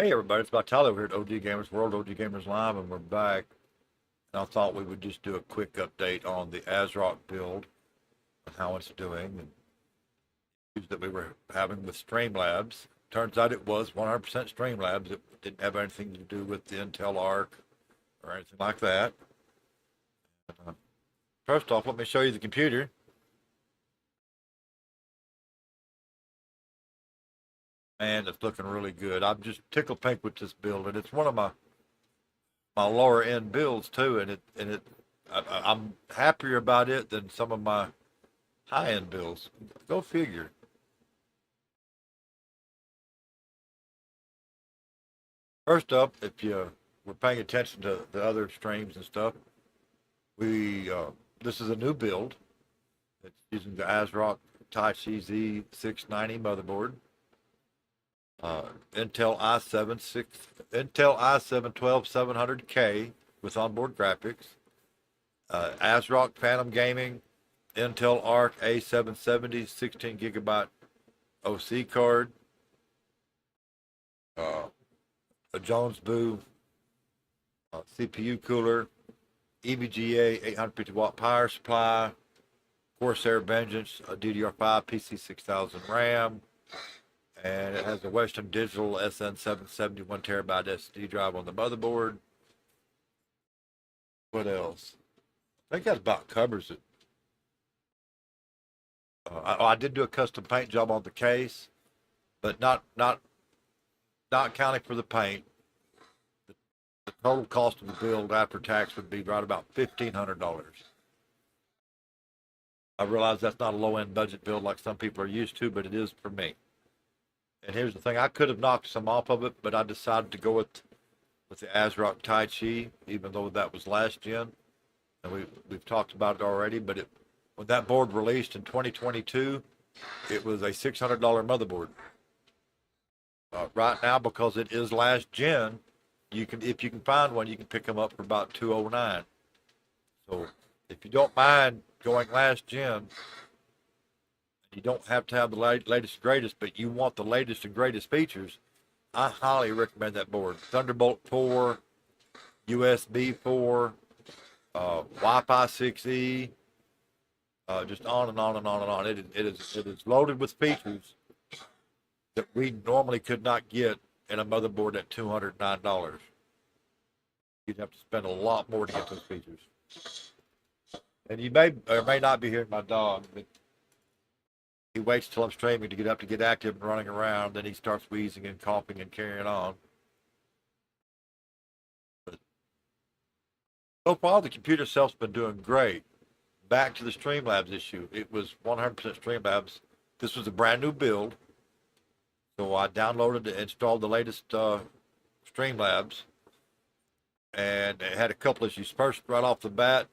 Hey everybody, it's about Tyler over here at OG Gamers World, OG Gamers Live, and we're back. And I thought we would just do a quick update on the ASRock build and how it's doing and issues that we were having with Streamlabs. Turns out it was 100% Streamlabs. It didn't have anything to do with the Intel Arc or anything like that. First off, let me show you the computer. And it's looking really good. I'm just tickled pink with this build, and it's one of my lower end builds too, and I'm happier about it than some of my high end builds. Go figure. First up, if you were paying attention to the other streams and stuff, we this is a new build. It's using the ASRock Taichi Z690 motherboard. Intel i7-12700K with onboard graphics. ASRock Phantom Gaming, Intel Arc A770 16 gigabyte OC card. A JONSBO CPU cooler, EVGA 850 watt power supply, CORSAIR Vengeance, a DDR5 PC6000 RAM, and it has a Western Digital SN770 1 terabyte SD drive on the motherboard. What else? I think that about covers it. I did do a custom paint job on the case, but not counting for the paint. The total cost of the build after tax would be right about $1,500. I realize that's not a low-end budget build like some people are used to, but it is for me. And here's the thing, I could have knocked some off of it, but I decided to go with the ASRock Taichi, even though that was last gen. And we've talked about it already, but when that board released in 2022, it was a $600 motherboard. Right now, because it is last gen, if you can find one, you can pick them up for about $209. So if you don't mind going last gen, you don't have to have the latest and greatest, but you want the latest and greatest features, I highly recommend that board. Thunderbolt 4, USB 4, Wi-Fi 6E, just on and on and on and on. It is loaded with features that we normally could not get in a motherboard at $209. You'd have to spend a lot more to get those features. And you may or may not be hearing my dog, but he waits till I'm streaming to get active and running around. Then he starts wheezing and coughing and carrying on. But so far, the computer itself's been doing great. Back to the Streamlabs issue. It was 100% Streamlabs. This was a brand new build. So I downloaded and installed the latest Streamlabs. And it had a couple issues. First, right off the bat,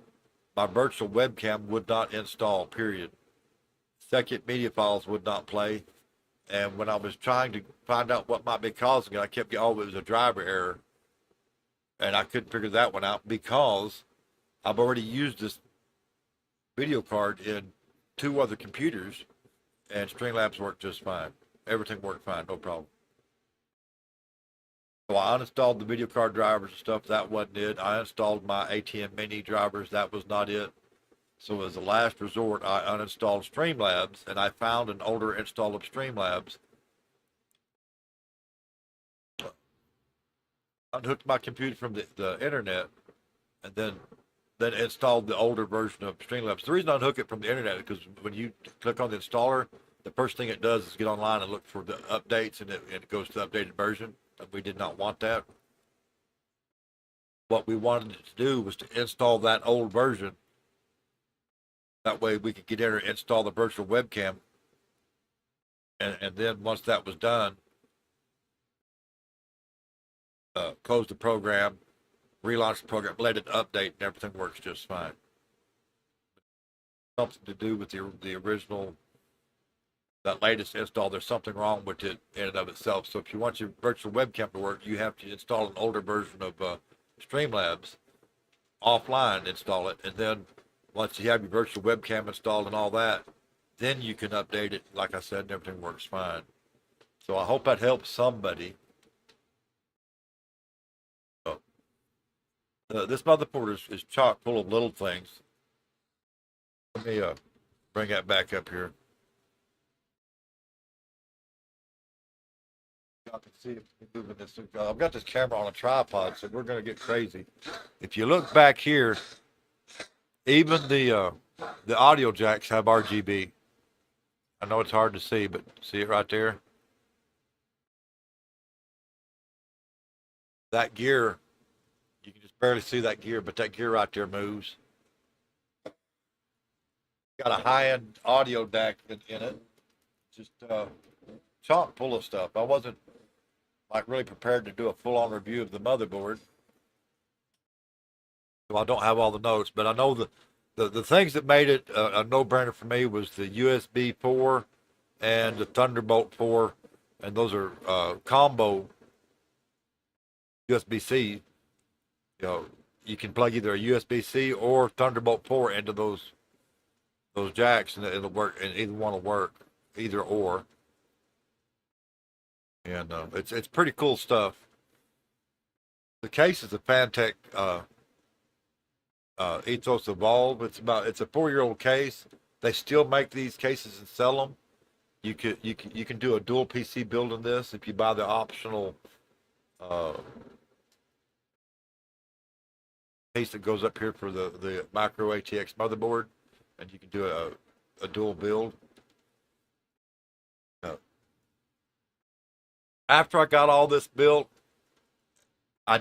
my virtual webcam would not install, period. Second, media files would not play. And when I was trying to find out what might be causing it, I kept getting, it was a driver error. And I couldn't figure that one out because I've already used this video card in 2 other computers, and Streamlabs worked just fine. Everything worked fine, no problem. So I uninstalled the video card drivers and stuff. That wasn't it. I installed my ATM Mini drivers. That was not it. So as a last resort, I uninstalled Streamlabs, and I found an older install of Streamlabs. Unhooked my computer from the internet, and then installed the older version of Streamlabs. The reason I unhook it from the internet is because when you click on the installer, the first thing it does is get online and look for the updates, and it goes to the updated version. And we did not want that. What we wanted it to do was to install that old version. That way we could get in and install the virtual webcam. And then once that was done, close the program, relaunch the program, let it update, and everything works just fine. Something to do with the original, that latest install. There's something wrong with it in and of itself. So if you want your virtual webcam to work, you have to install an older version of Streamlabs, offline install it, and then once you have your virtual webcam installed and all that, then you can update it. Like I said, and everything works fine. So I hope that helps somebody. This motherboard is chock full of little things. Let me bring that back up here. Y'all can see it moving this. I've got this camera on a tripod, so we're gonna get crazy. If you look back here, even the audio jacks have RGB. I know it's hard to see, but see it right there? That gear, you can just barely see that gear, but that gear right there moves. Got a high-end audio DAC in it. Just chock full of stuff. I wasn't like really prepared to do a full-on review of the motherboard, so I don't have all the notes. But I know the things that made it a no-brainer for me was the USB 4 and the Thunderbolt 4, and those are combo USB-C. You know, you can plug either a USB-C or Thunderbolt 4 into those jacks, and it'll work, and either one will work, either or. And it's pretty cool stuff. The case is a Fantech Ethos Evolve. It's a 4-year-old case. They still make these cases and sell them. You can do a dual PC build in this if you buy the optional case that goes up here for the micro ATX motherboard, and you can do a dual build. After I got all this built, I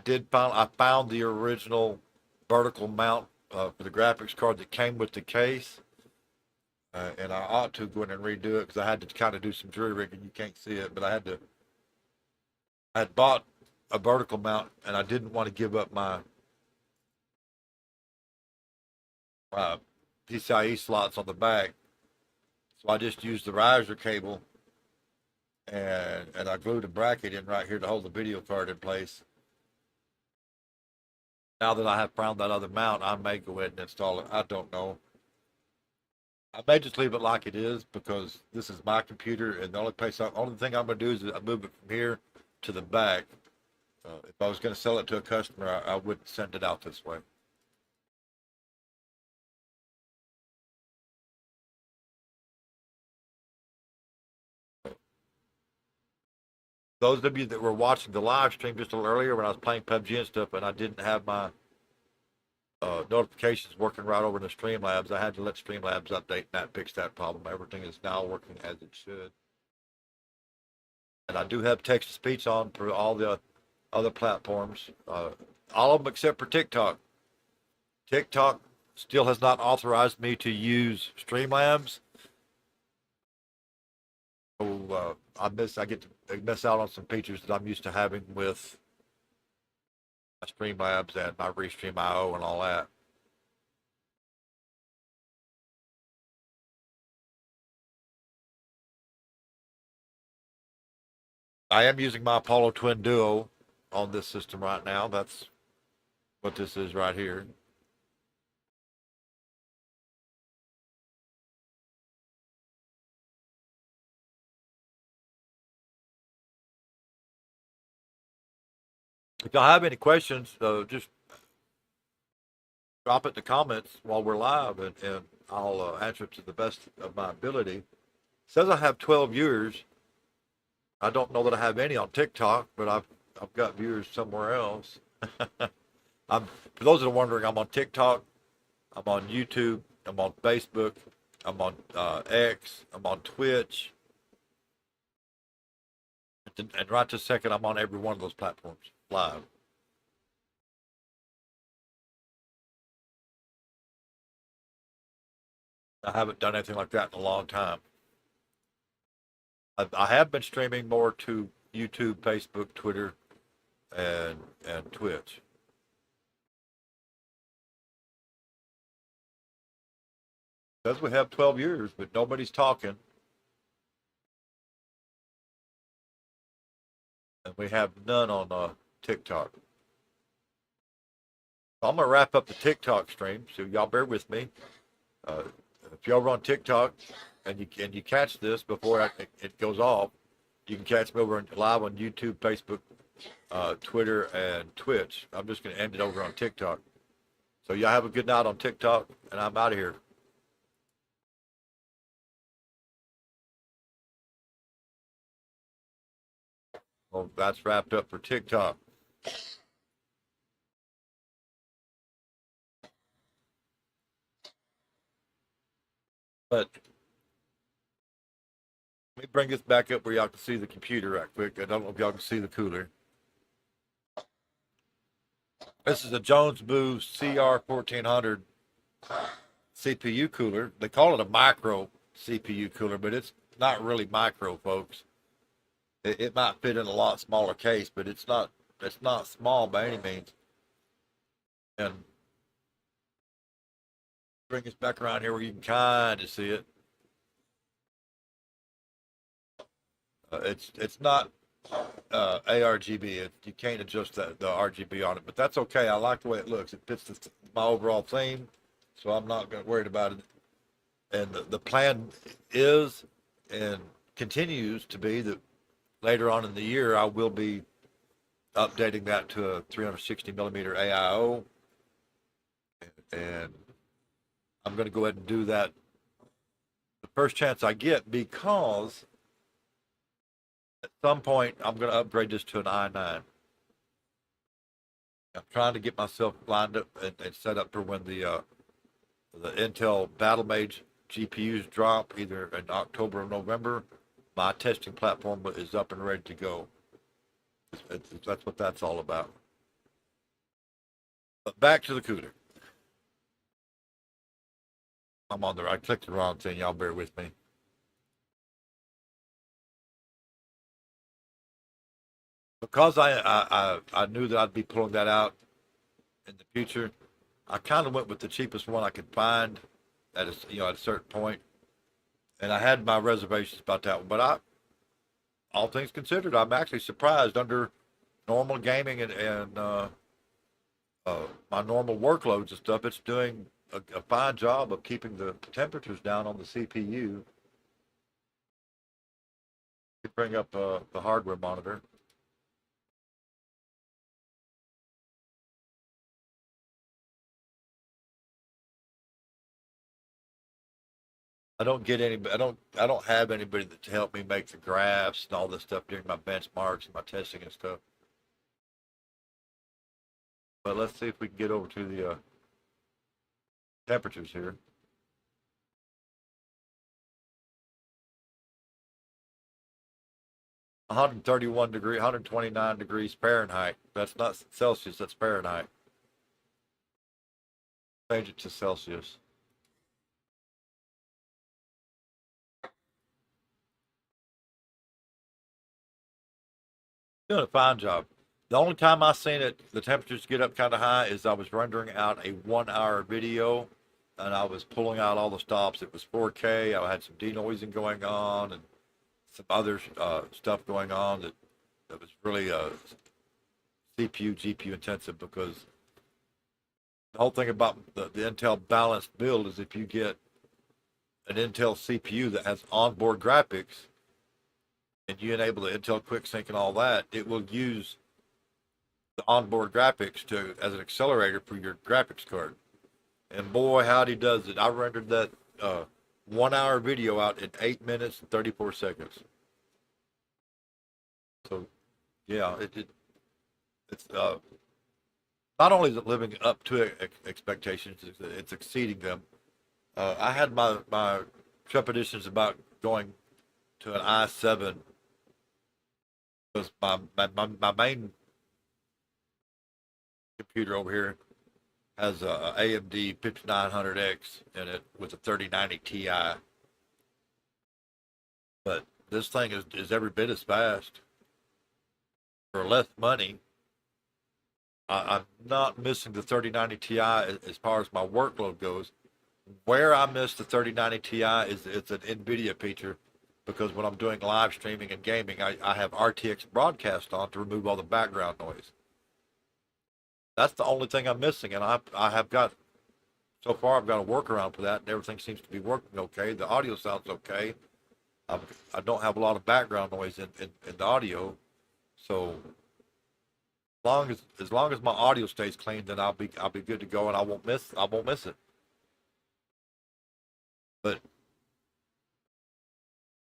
found the original vertical mount for the graphics card that came with the case, and I ought to go in and redo it because I had to kind of do some jury rigging. You can't see it, but I had bought a vertical mount, and I didn't want to give up my PCIe slots on the back, so I just used the riser cable, and I glued a bracket in right here to hold the video card in place. Now that I have found that other mount, I may go ahead and install it. I don't know. I may just leave it like it is because this is my computer, and the only thing I'm going to do is I move it from here to the back. If I was going to sell it to a customer, I wouldn't send it out this way. Those of you that were watching the live stream just a little earlier when I was playing PUBG and stuff, and I didn't have my notifications working right over in the Streamlabs, I had to let Streamlabs update, and that fixed that problem. Everything is now working as it should. And I do have text-to-speech on for all the other platforms, all of them except for TikTok. TikTok still has not authorized me to use Streamlabs. So I get to miss out on some features that I'm used to having with my Streamlabs and my Restream.io and all that. I am using my Apollo Twin Duo on this system right now. That's what this is right here. If y'all have any questions, just drop it in the comments while we're live, and I'll answer it to the best of my ability. It says I have 12 viewers. I don't know that I have any on TikTok, but I've got viewers somewhere else. For those that are wondering, I'm on TikTok, I'm on YouTube, I'm on Facebook, I'm on X, I'm on Twitch, and right this second, I'm on every one of those platforms live. I haven't done anything like that in a long time. I have been streaming more to YouTube, Facebook, Twitter, and Twitch. Says we have 12 years, but nobody's talking. And we have none on TikTok. So I'm going to wrap up the TikTok stream, so y'all bear with me. If y'all run TikTok and you catch this before it goes off, you can catch me over live on YouTube, Facebook, Twitter, and Twitch. I'm just going to end it over on TikTok. So y'all have a good night on TikTok, and I'm out of here. Well, that's wrapped up for TikTok. But let me bring this back up where y'all can see the computer right quick. I don't know if y'all can see the cooler. This is a JONSBO CR1400 CPU cooler. They call it a micro CPU cooler, but it's not really micro, folks. It might fit in a lot smaller case, but it's not small by any means. And bring us back around here where you can kind of see it. It's not ARGB. You can't adjust the RGB on it, but that's okay. I like the way it looks. It fits my overall theme, so I'm not worried about it. And the plan is and continues to be that later on in the year I will be updating that to a 360 millimeter AIO, and I'm going to go ahead and do that the first chance I get, because at some point I'm going to upgrade this to an i9. I'm trying to get myself lined up and set up for when the Intel Battlemage GPUs drop either in October or November. My testing platform is up and ready to go. That's what that's all about. But back to the cooler. I clicked the wrong thing. Y'all bear with me. Because I knew that I'd be pulling that out in the future, I kind of went with the cheapest one I could find at a certain point, and I had my reservations about that one. But all things considered, I'm actually surprised under normal gaming and my normal workloads and stuff. It's doing a fine job of keeping the temperatures down on the CPU. Bring up the hardware monitor. I don't have anybody to help me make the graphs and all this stuff during my benchmarks and my testing and stuff. But let's see if we can get over to the temperatures here. (131°, 129 degrees Fahrenheit. That's not Celsius, that's Fahrenheit. Change it to Celsius. Doing a fine job. The only time I seen the temperatures get up kind of high is I was rendering out a 1-hour video, and I was pulling out all the stops. It was 4K. I had some denoising going on and some other stuff going on that was really CPU, GPU intensive, because the whole thing about the Intel balanced build is if you get an Intel CPU that has onboard graphics and you enable the Intel QuickSync and all that, it will use the onboard graphics as an accelerator for your graphics card. And boy, howdy does it. I rendered that 1-hour video out in 8 minutes and 34 seconds. So, yeah, it's not only is it living up to expectations, it's exceeding them. I had my trepidations about going to an i7, because my main computer over here has a AMD 5900X in it with a 3090 Ti. But this thing is every bit as fast for less money. I'm not missing the 3090 Ti as far as my workload goes. Where I miss the 3090 Ti is it's an NVIDIA feature, because when I'm doing live streaming and gaming, I have RTX broadcast on to remove all the background noise. That's the only thing I'm missing, and I've got a workaround for that, and everything seems to be working okay. The audio sounds okay. I don't have a lot of background noise in the audio, so As long as my audio stays clean, then I'll be good to go, and I won't miss it. But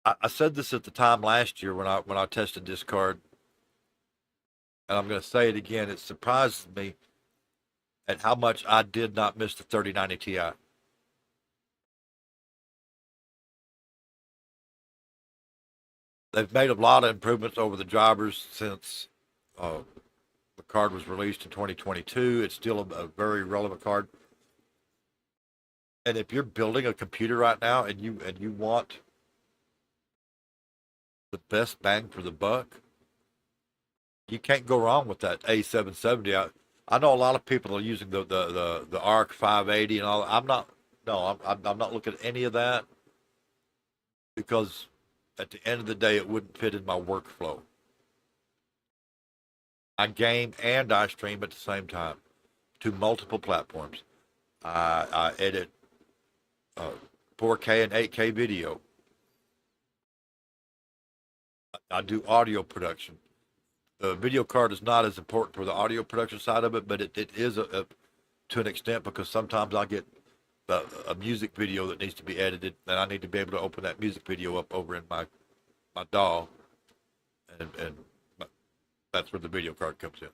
I said this at the time last year when I tested this card, and I'm going to say it again. It surprises me at how much I did not miss the 3090 Ti. They've made a lot of improvements over the drivers since the card was released in 2022. It's still a very relevant card. And if you're building a computer right now and you want the best bang for the buck, you can't go wrong with that A770. I know a lot of people are using the ARC 580 and all. I'm not. No, I'm not looking at any of that because at the end of the day, it wouldn't fit in my workflow. I game and I stream at the same time to multiple platforms. I edit 4K and 8K video. I do audio production. The video card is not as important for the audio production side of it, but it is to an extent, because sometimes I get a music video that needs to be edited, and I need to be able to open that music video up over in my DAW, and that's where the video card comes in.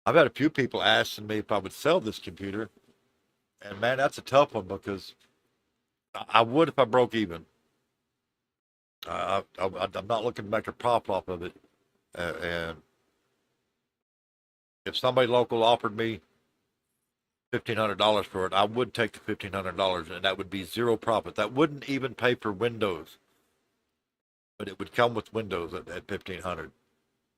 I've had a few people asking me if I would sell this computer, and man, that's a tough one because I would if I broke even. I'm not looking to make a profit off of it, and if somebody local offered me $1,500 for it, I would take the $1,500, and that would be zero profit. That wouldn't even pay for Windows, but it would come with Windows at $1,500,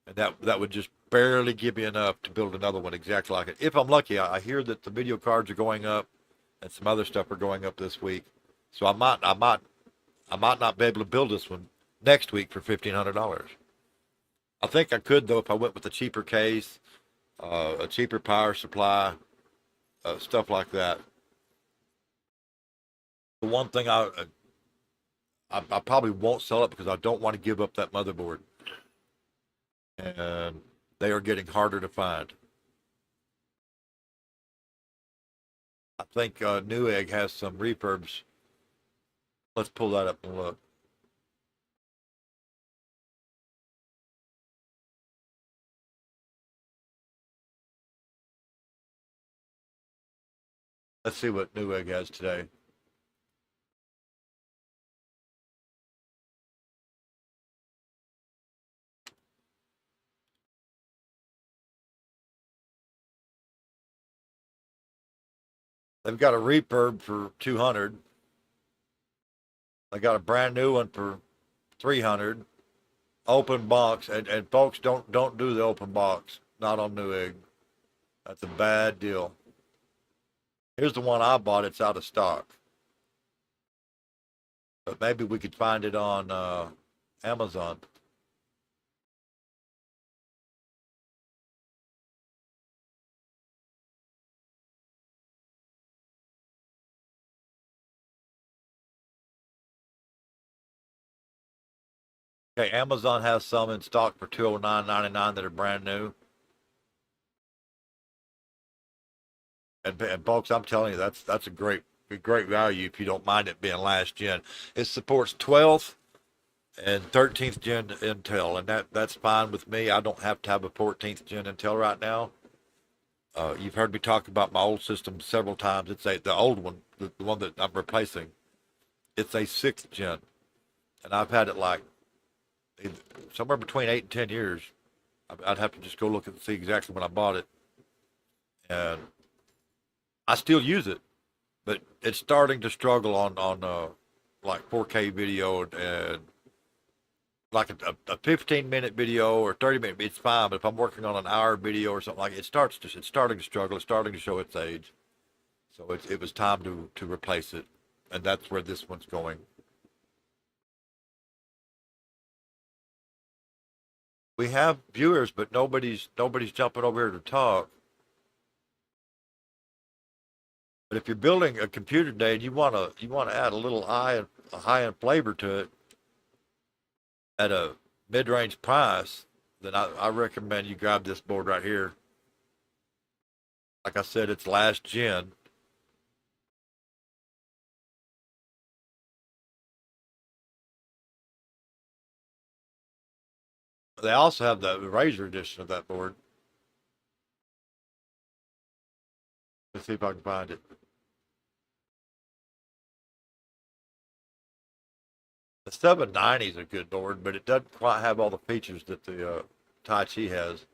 and that would just barely give me enough to build another one exactly like it. If I'm lucky, I hear that the video cards are going up, and some other stuff are going up this week, so I might not be able to build this one next week for $1,500. I think I could though if I went with a cheaper case, a cheaper power supply. Stuff like that. The one thing I probably won't sell it because I don't want to give up that motherboard, and they are getting harder to find. I think Newegg has some refurbs. Let's pull that up and look. Let's see what Newegg has today. They've got a refurb for $200. They got a brand new one for $300. Open box, and folks, don't do the open box. Not on Newegg. That's a bad deal. Here's the one I bought. It's out of stock, but maybe we could find it on Amazon. Okay, Amazon has some in stock for $209.99 that are brand new. And folks, I'm telling you, that's a great value if you don't mind it being last gen. It supports 12th and 13th gen Intel, and that's fine with me. I don't have to have a 14th gen Intel right now. You've heard me talk about my old system several times. It's the old one, the one that I'm replacing. It's a 6th gen, and I've had it like somewhere between 8 and 10 years. I'd have to just go look and see exactly when I bought it, and I still use it, but it's starting to struggle on like 4K video, and like a 15-minute video or 30-minute, it's fine. But if I'm working on an hour video or something like it, it's starting to struggle. It's starting to show its age. So it was time to replace it, and that's where this one's going. We have viewers, but nobody's jumping over here to talk. But if you're building a computer today and you wanna add a little eye a high-end flavor to it at a mid-range price, then I recommend you grab this board right here. Like I said, it's last gen. They also have the Razor edition of that board. Let's see if I can find it. The 790 is a good board, but it doesn't quite have all the features that the Tai Chi has.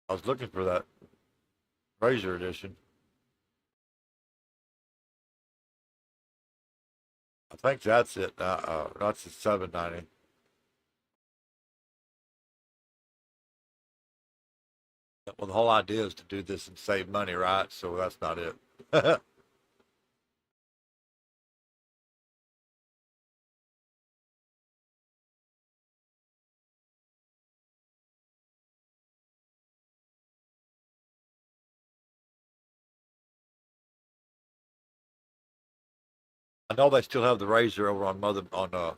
I was looking for that Razor edition. I think that's it. That's the 790. Well, the whole idea is to do this and save money, right? So that's not it. I know they still have the Razor over on Newegg.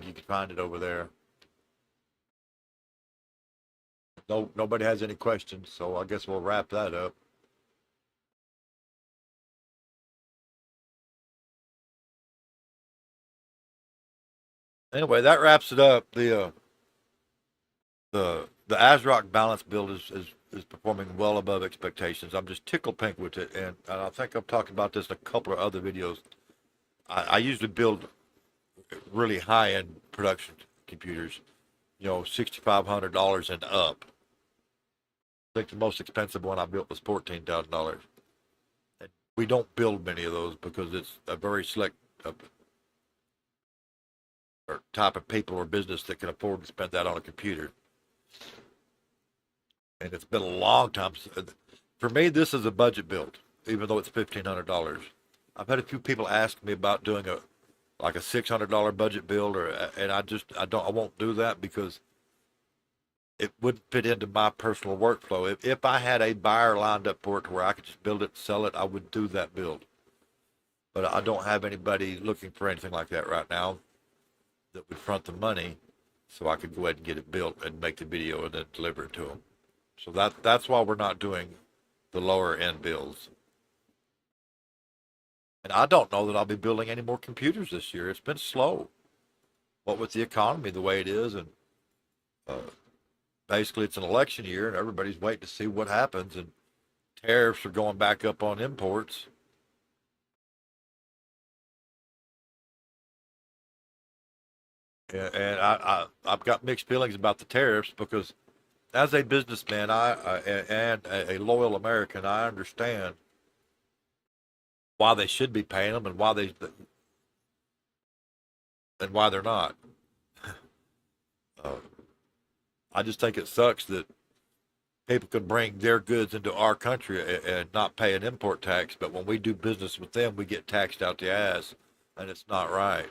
You can find it over there. No, nobody has any questions, so I guess we'll wrap that up. Anyway, that wraps it up. The ASRock balance build is performing well above expectations. I'm just tickled pink with it, and I think I've talked about this in a couple of other videos. I usually build really high-end production computers, you know, $6,500 and up. I think the most expensive one I built was $14,000. And we don't build many of those because it's a very select type of people or business that can afford to spend that on a computer. And it's been a long time. For me, this is a budget build, even though it's $1,500. I've had a few people ask me about doing a $600 budget build, and I won't do that because it wouldn't fit into my personal workflow. If I had a buyer lined up for it to where I could just build it and sell it, I would do that build. But I don't have anybody looking for anything like that right now that would front the money, so I could go ahead and get it built and make the video and then deliver it to them. So that's why we're not doing the lower end builds. And I don't know that I'll be building any more computers this year. It's been slow. What with the economy the way it is, and basically it's an election year, and everybody's waiting to see what happens, and tariffs are going back up on imports. And I've got mixed feelings about the tariffs because as a businessman, and a loyal American, I understand why they should be paying them and why they're not. I just think it sucks that people can bring their goods into our country and not pay an import tax, but when we do business with them, we get taxed out the ass, and it's not right.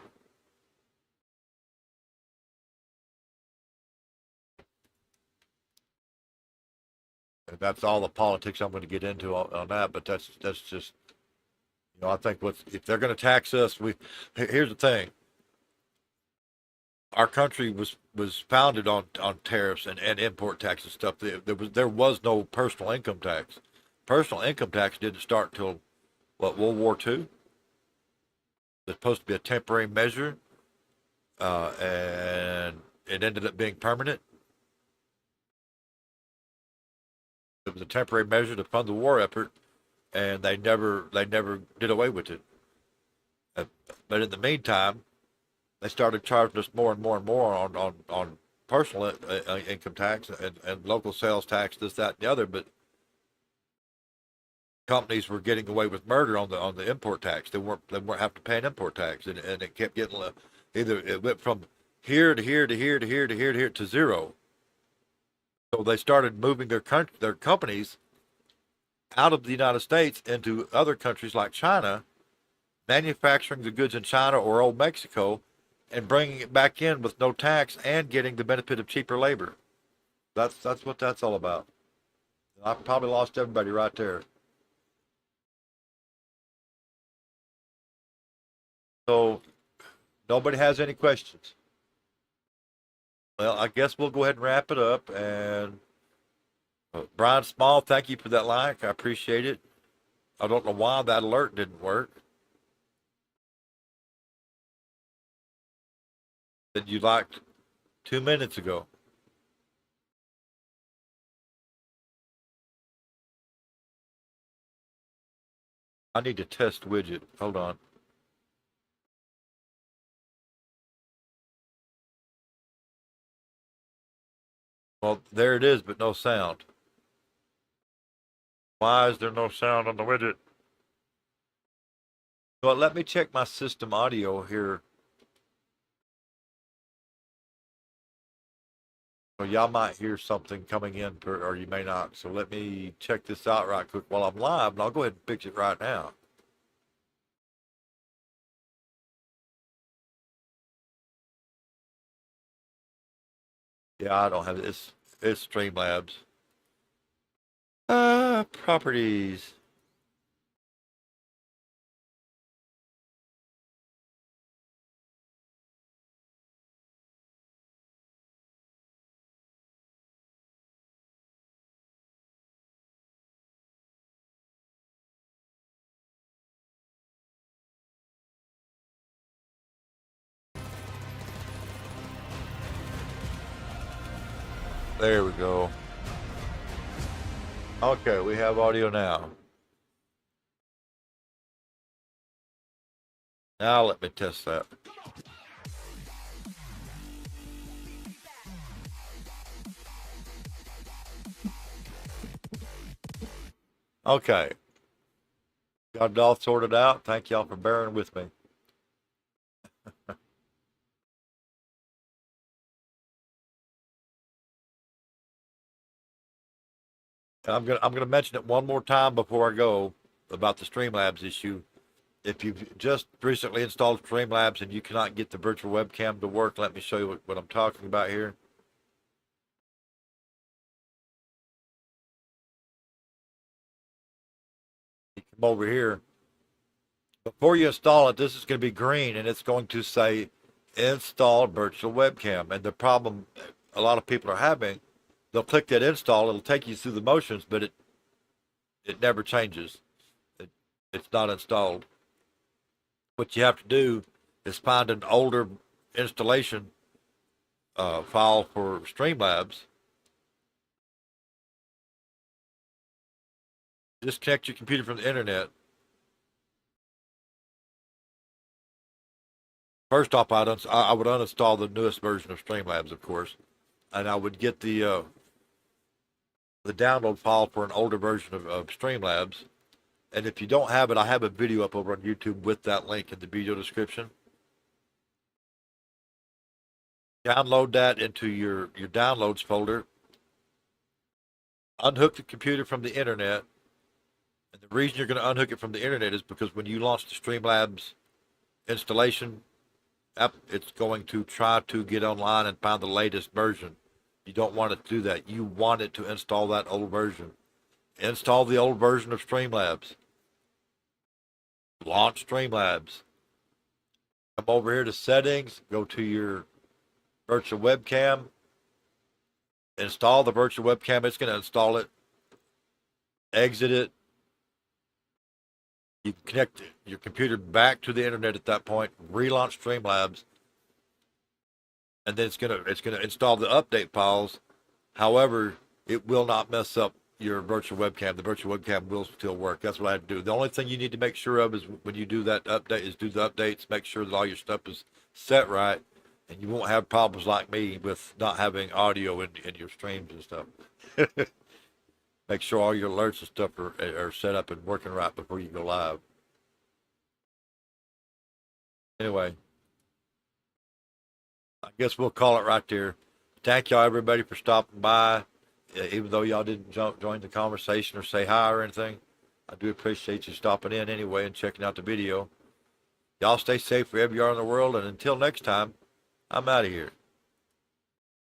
And that's all the politics I'm going to get into on that, but that's just, I think if they're going to tax us, here's the thing. Our country was founded on tariffs and import tax and stuff. There was no personal income tax. Personal income tax didn't start until World War II. It's supposed to be a temporary measure, and it ended up being permanent. It was a temporary measure to fund the war effort, and they never did away with it. But in the meantime, they started charging us more and more and more on personal income tax and local sales tax, this, that, and the other. But companies were getting away with murder on the import tax. They weren't having to pay an import tax, and it kept getting either it went from here to here to here to here to here to here to zero. So they started moving their companies out of the United States into other countries like China, manufacturing the goods in China or old Mexico, and bringing it back in with no tax and getting the benefit of cheaper labor. That's what that's all about. I probably lost everybody right there. So nobody has any questions. Well, I guess we'll go ahead and wrap it up. And Brian Small, thank you for that like. I appreciate it. I don't know why that alert didn't work. That you liked 2 minutes ago. I need to test widget. Hold on. Well, there it is, but no sound. Why is there no sound on the widget? Well, let me check my system audio here. So y'all might hear something coming in, or you may not. So let me check this out right quick while I'm live, and I'll go ahead and fix it right now. Yeah, I don't have it. It's Streamlabs. Properties. There we go. Okay, we have audio now. Now let me test that. Okay. Got it all sorted out. Thank y'all for bearing with me. I'm gonna mention it one more time before I go about the Streamlabs issue. If you've just recently installed Streamlabs and you cannot get the virtual webcam to work, let me show you what I'm talking about here. You come over here. Before you install it, this is going to be green and it's going to say install virtual webcam. And the problem a lot of people are having, they'll click that install, it'll take you through the motions, but it never changes. It's not installed. What you have to do is find an older installation file for Streamlabs. Disconnect your computer from the internet. First off, I would uninstall the newest version of Streamlabs, of course, and I would get the download file for an older version of Streamlabs. And if you don't have it, I have a video up over on YouTube with that link in the video description. Download that into your downloads folder. Unhook the computer from the internet. And the reason you're going to unhook it from the internet is because when you launch the Streamlabs installation app, it's going to try to get online and find the latest version. You don't want it to do that. You want it to install that old version. Install the old version of Streamlabs. Launch Streamlabs. Come over here to settings, go to your virtual webcam, install the virtual webcam. It's going to install it. Exit it. You can connect your computer back to the internet at that point, relaunch Streamlabs, and then it's gonna install the update files. However, it will not mess up your virtual webcam. The virtual webcam will still work. That's what I had to do. The only thing you need to make sure of is when you do that update is do the updates, make sure that all your stuff is set right, and you won't have problems like me with not having audio in your streams and stuff. Make sure all your alerts and stuff are set up and working right before you go live. Anyway, I guess we'll call it right there. Thank y'all, everybody, for stopping by. Even though y'all didn't join the conversation or say hi or anything, I do appreciate you stopping in anyway and checking out the video. Y'all stay safe wherever you are in the world, and until next time, I'm out of here.